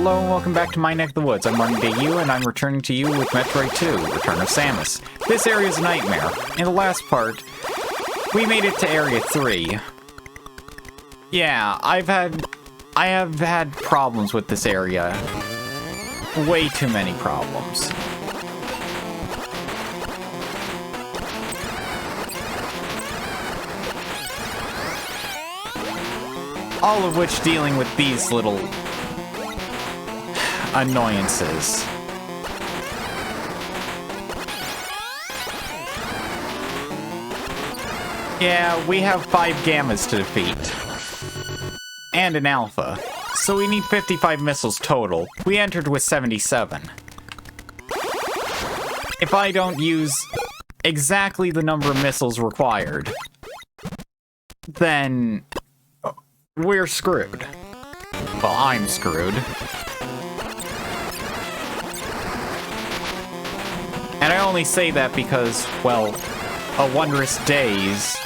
Hello and welcome back to my neck of the woods. I'm Running Day You, and I'm returning to you with Metroid 2, Return of Samus. This area is a nightmare. In the last part, we made it to Area 3. Yeah, I have had problems with this area. Way too many problems. All of which dealing with these little annoyances. Yeah, we have 5 gammas to defeat. And an alpha. So we need 55 missiles total. We entered with 77. If I don't use exactly the number of missiles required, then we're screwed. Well, I'm screwed. And I only say that because, well, a wondrous days.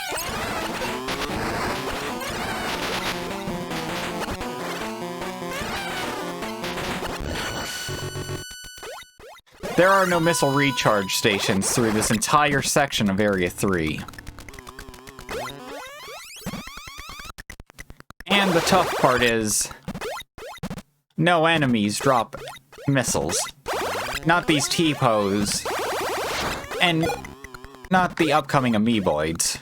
There are no missile recharge stations through this entire section of Area 3. And the tough part is, no enemies drop missiles. Not these T-pose. And not the upcoming amoeboids.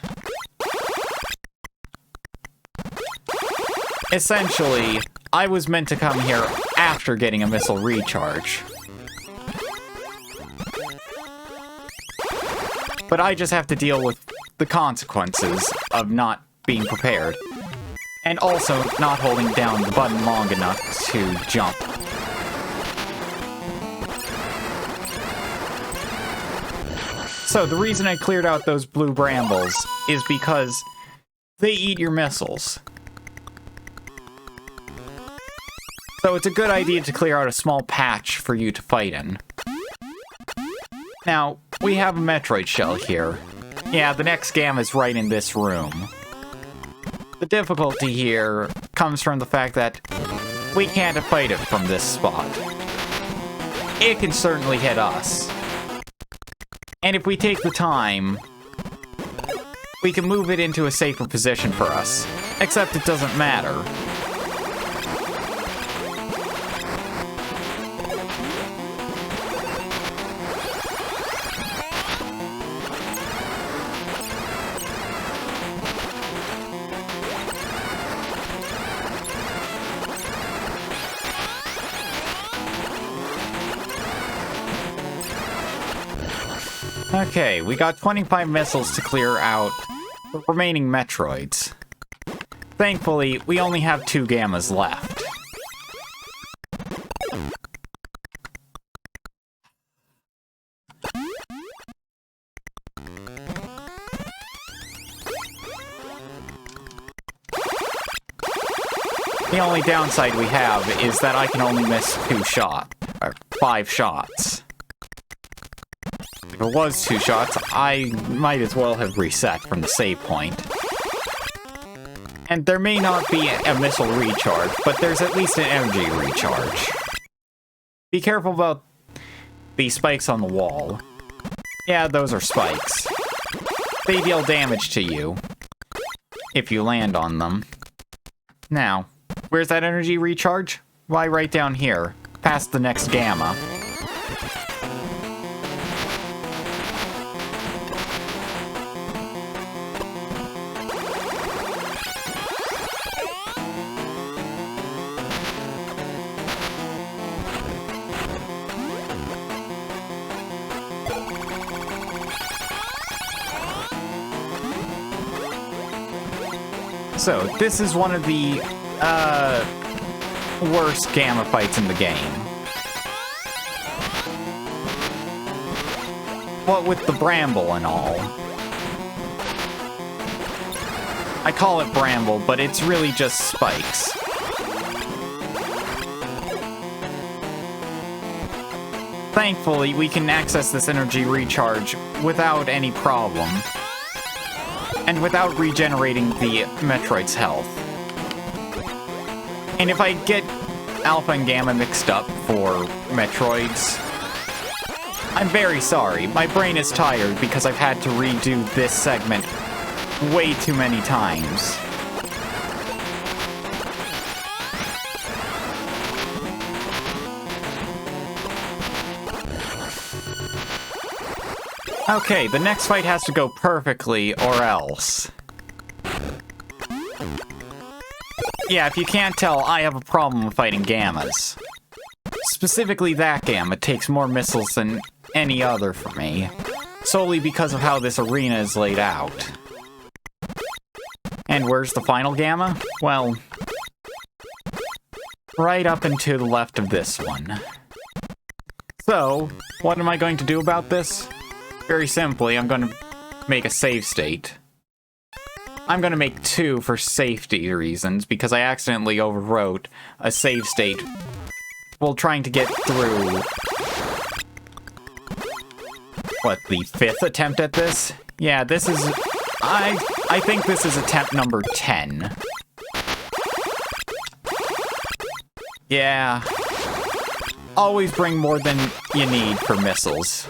Essentially, I was meant to come here after getting a missile recharge. But I just have to deal with the consequences of not being prepared. And also not holding down the button long enough to jump. So, the reason I cleared out those blue brambles is because they eat your missiles. So it's a good idea to clear out a small patch for you to fight in. Now, we have a Metroid shell here. Yeah, the next gamma is right in this room. The difficulty here comes from the fact that we can't fight it from this spot. It can certainly hit us. And if we take the time, we can move it into a safer position for us. Except it doesn't matter. Okay, we got 25 missiles to clear out the remaining Metroids. Thankfully, we only have 2 gammas left. The only downside we have is that I can only miss 5 shots. If it was 2 shots, I might as well have reset from the save point. And there may not be a missile recharge, but there's at least an energy recharge. Be careful about the spikes on the wall. Yeah, those are spikes. They deal damage to you if you land on them. Now, where's that energy recharge? Why, right down here, past the next gamma. So, this is one of the, worst gamma fights in the game. What with the bramble and all. I call it bramble, but it's really just spikes. Thankfully, we can access this energy recharge without any problem. And without regenerating the Metroid's health. And if I get Alpha and Gamma mixed up for Metroids. I'm very sorry. My brain is tired because I've had to redo this segment way too many times. Okay, the next fight has to go perfectly or else. Yeah, if you can't tell, I have a problem with fighting Gammas. Specifically, that Gamma takes more missiles than any other for me, solely because of how this arena is laid out. And where's the final Gamma? Well, right up and to the left of this one. So, what am I going to do about this? Very simply, I'm going to make a save state. I'm going to make 2 for safety reasons, because I accidentally overwrote a save state while trying to get through... what, the 5th attempt at this? Yeah, this is... I think this is attempt number 10. Yeah. Always bring more than you need for missiles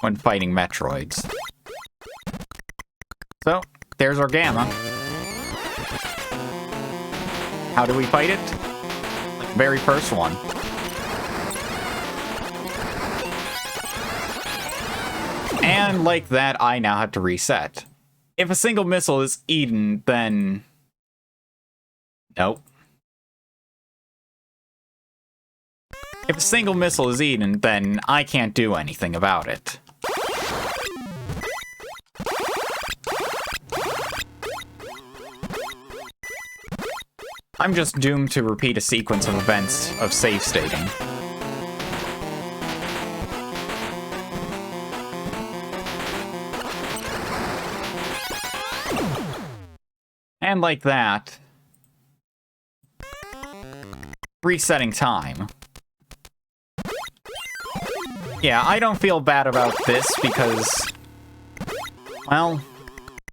when fighting Metroids. So, there's our Gamma. How do we fight it? Like the very first one. And like that, I now have to reset. If a single missile is eaten, then... nope. If a single missile is eaten, then I can't do anything about it. I'm just doomed to repeat a sequence of events of save stating. And like that, resetting time. Yeah, I don't feel bad about this because, well,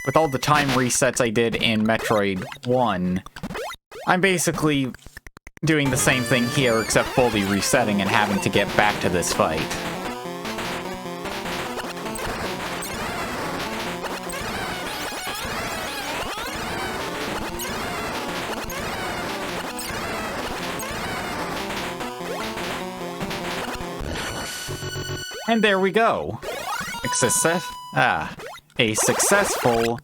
with all the time resets I did in Metroid 1, I'm basically doing the same thing here except fully resetting and having to get back to this fight. And there we go. A successful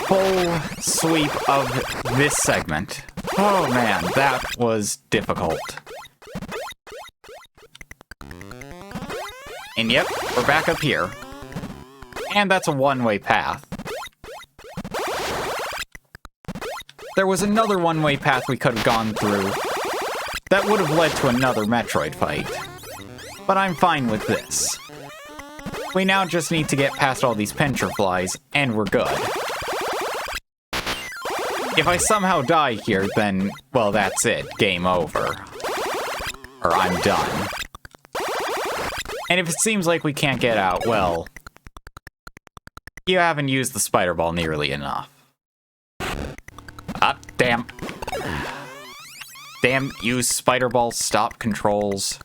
full sweep of this segment. Oh man, that was difficult. And yep, we're back up here. And that's a one-way path. There was another one-way path we could have gone through that would have led to another Metroid fight. But I'm fine with this. We now just need to get past all these pincher flies, and we're good. If I somehow die here, then, well, that's it. Game over. Or I'm done. And if it seems like we can't get out, well, you haven't used the spider ball nearly enough. Ah, damn. Damn, use spider ball, stop controls.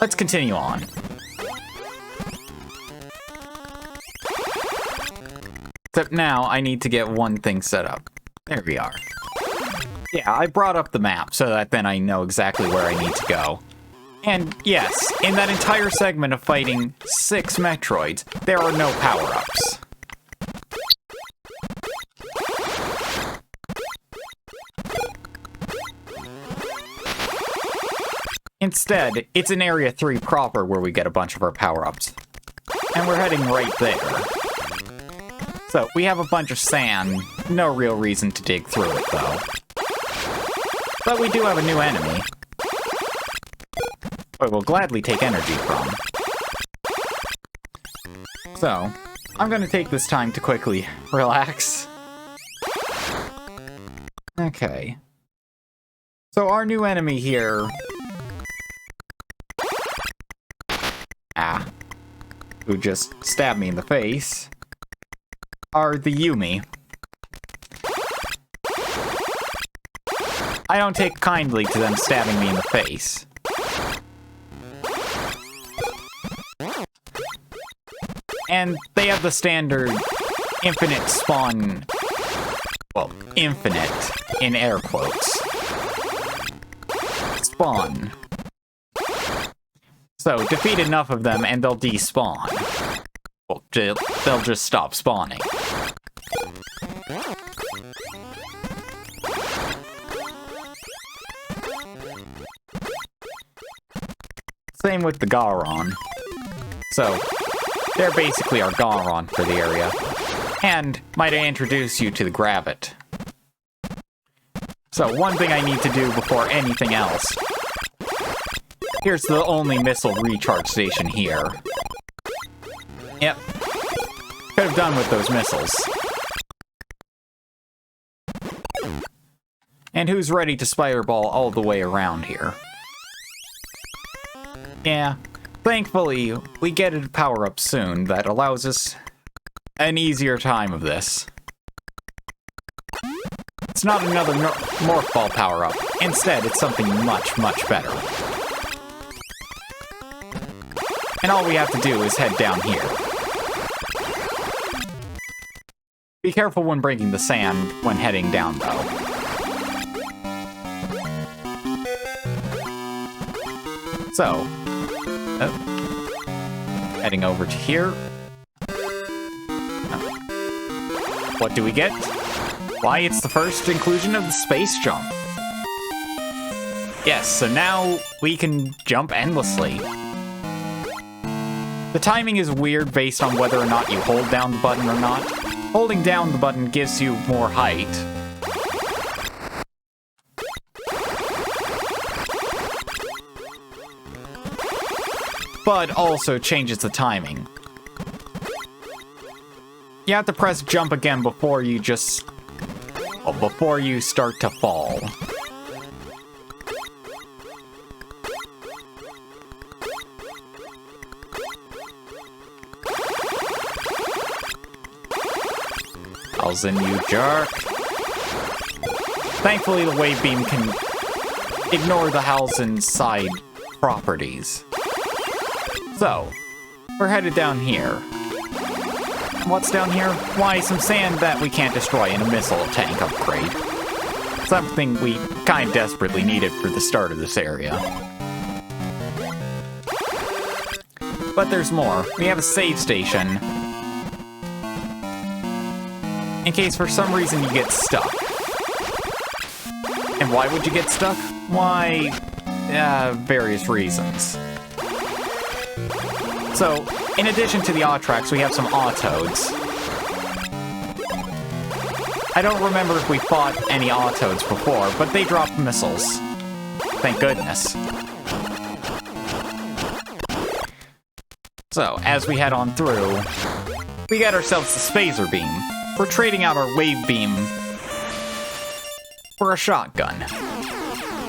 Let's continue on. Except now, I need to get one thing set up. There we are. Yeah, I brought up the map so that then I know exactly where I need to go. And yes, in that entire segment of fighting 6 Metroids, there are no power-ups. Instead, it's in Area 3 proper where we get a bunch of our power-ups. And we're heading right there. So, we have a bunch of sand, no real reason to dig through it, though. But we do have a new enemy. I will gladly take energy from. So, I'm gonna take this time to quickly relax. Okay. So our new enemy here... who just stabbed me in the face, are the Yumi. I don't take kindly to them stabbing me in the face. And they have the standard infinite spawn... well, infinite in air quotes. Spawn. So, defeat enough of them and they'll despawn. Well, they'll just stop spawning. Same with the Garon. So, they're basically our Garon for the area. And, might I introduce you to the Gravit. So, one thing I need to do before anything else. Here's the only missile recharge station here. Yep. Could have done with those missiles. And who's ready to Spider-Ball all the way around here? Yeah. Thankfully, we get a power-up soon that allows us an easier time of this. It's not another Morph Ball power-up. Instead, it's something much, much better. And all we have to do is head down here. Be careful when breaking the sand when heading down, though. So, heading over to here. What do we get? Why, it's the first inclusion of the space jump. Yes, so now we can jump endlessly. The timing is weird based on whether or not you hold down the button or not. Holding down the button gives you more height. But also changes the timing. You have to press jump again before you before you start to fall. In you jerk. Thankfully, the wave beam can ignore the Halzin's side properties. So, we're headed down here. What's down here? Why, some sand that we can't destroy in a missile tank upgrade. Something we kind of desperately needed for the start of this area. But there's more. We have a save station. In case for some reason you get stuck. And why would you get stuck? Why, various reasons. So, in addition to the Autrax, we have some Autoads. I don't remember if we fought any Autoads before, but they drop missiles. Thank goodness. So, as we head on through, we got ourselves the Spazer Beam. We're trading out our wave beam for a shotgun.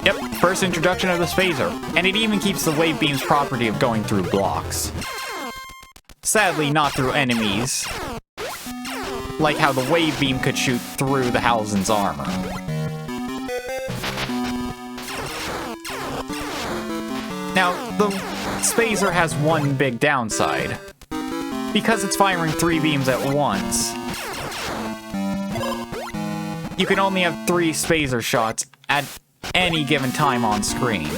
Yep, first introduction of the Spazer, and it even keeps the wave beam's property of going through blocks. Sadly, not through enemies, like how the wave beam could shoot through the Halzin's armor. Now, the Spazer has one big downside. Because it's firing 3 beams at once, you can only have 3 Spazer shots at any given time on screen.